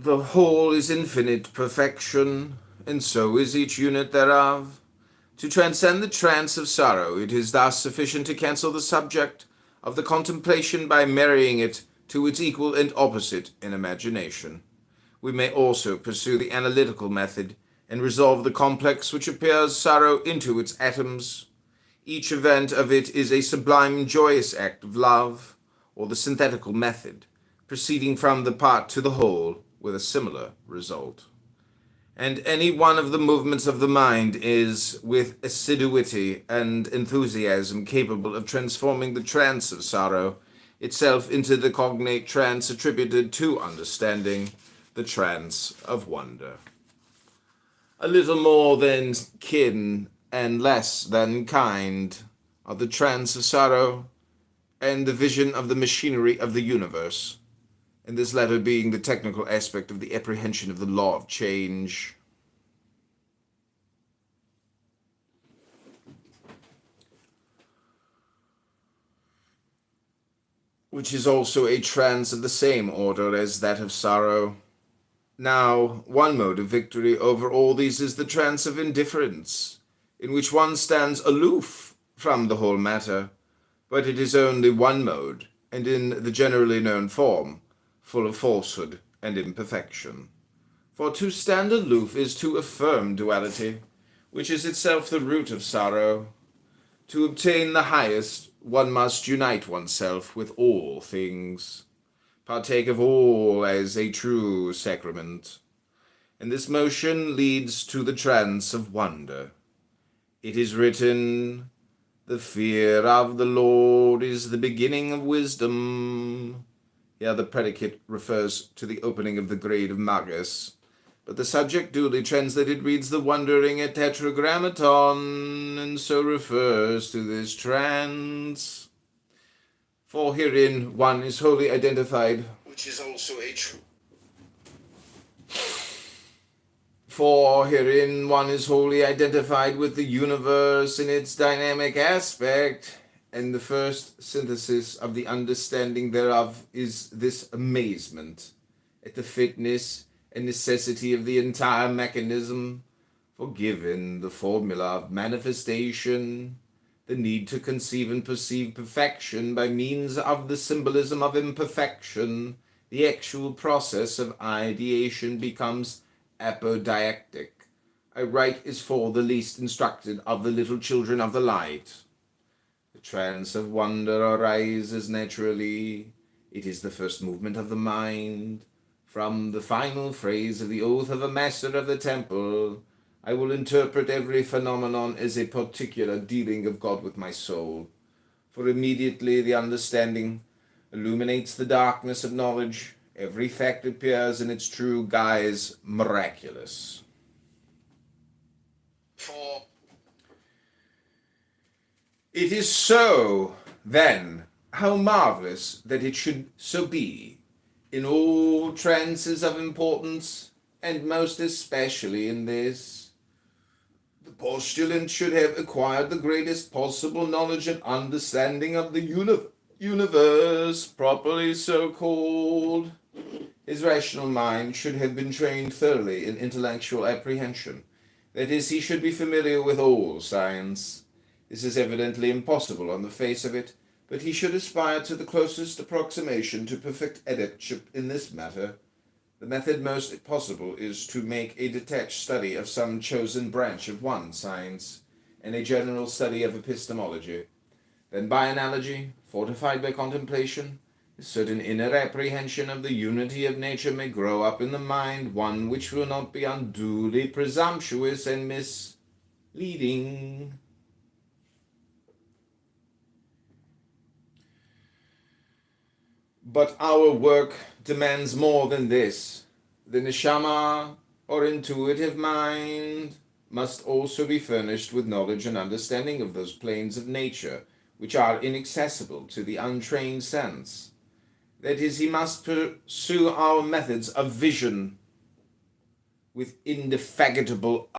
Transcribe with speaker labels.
Speaker 1: The whole is infinite perfection, and so is each unit thereof. To transcend the trance of sorrow, it is thus sufficient to cancel the subject of the contemplation by marrying it to its equal and opposite in imagination. We may also pursue the analytical method and resolve the complex which appears sorrow into its atoms. Each event of it is a sublime joyous act of love, or the synthetical method, proceeding from the part to the whole with a similar result. And any one of the movements of the mind is, with assiduity and enthusiasm, capable of transforming the trance of sorrow itself into the cognate trance attributed to understanding, the trance of wonder. A little more than kin and less than kind are the trance of sorrow and the vision of the machinery of the universe, and this latter being the technical aspect of the apprehension of the law of change. Which is also a trance of the same order as that of sorrow. Now, one mode of victory over all these is the trance of indifference, in which one stands aloof from the whole matter, but it is only one mode, and in the generally known form, full of falsehood and imperfection. For to stand aloof is to affirm duality, which is itself the root of sorrow. To obtain the highest, one must unite oneself with all things, partake of all as a true sacrament, and this motion leads to the trance of wonder. It is written, "The fear of the Lord is the beginning of wisdom." Here the predicate refers to the opening of the grade of Magus, but the subject duly translated reads the wondering at tetragrammaton, and so refers to this trance. For herein one is wholly identified, which is also a true. For herein one is wholly identified with the universe in its dynamic aspect, and the first synthesis of the understanding thereof is this amazement at the fitness and necessity of the entire mechanism, for given the formula of manifestation, the need to conceive and perceive perfection by means of the symbolism of imperfection, the actual process of ideation becomes apodiactic. A rite is for the least instructed of the little children of the light. The trance of wonder arises naturally. It is the first movement of the mind. From the final phrase of the oath of a master of the temple, I will interpret every phenomenon as a particular dealing of God with my soul. For immediately the understanding illuminates the darkness of knowledge. Every fact appears in its true guise miraculous. For it is so, then, how marvelous that it should so be in all trances of importance, and most especially in this. The postulant should have acquired the greatest possible knowledge and understanding of the universe, properly so called. His rational mind should have been trained thoroughly in intellectual apprehension. That is, he should be familiar with all science. This is evidently impossible on the face of it, but he should aspire to the closest approximation to perfect adeptship in this matter. The method most possible is to make a detached study of some chosen branch of one science, and a general study of epistemology. Then by analogy, fortified by contemplation, a certain inner apprehension of the unity of nature may grow up in the mind, one which will not be unduly presumptuous and misleading. But our work demands more than this. The neshama, or intuitive mind, must also be furnished with knowledge and understanding of those planes of nature which are inaccessible to the untrained sense. That is, he must pursue our methods of vision with indefatigable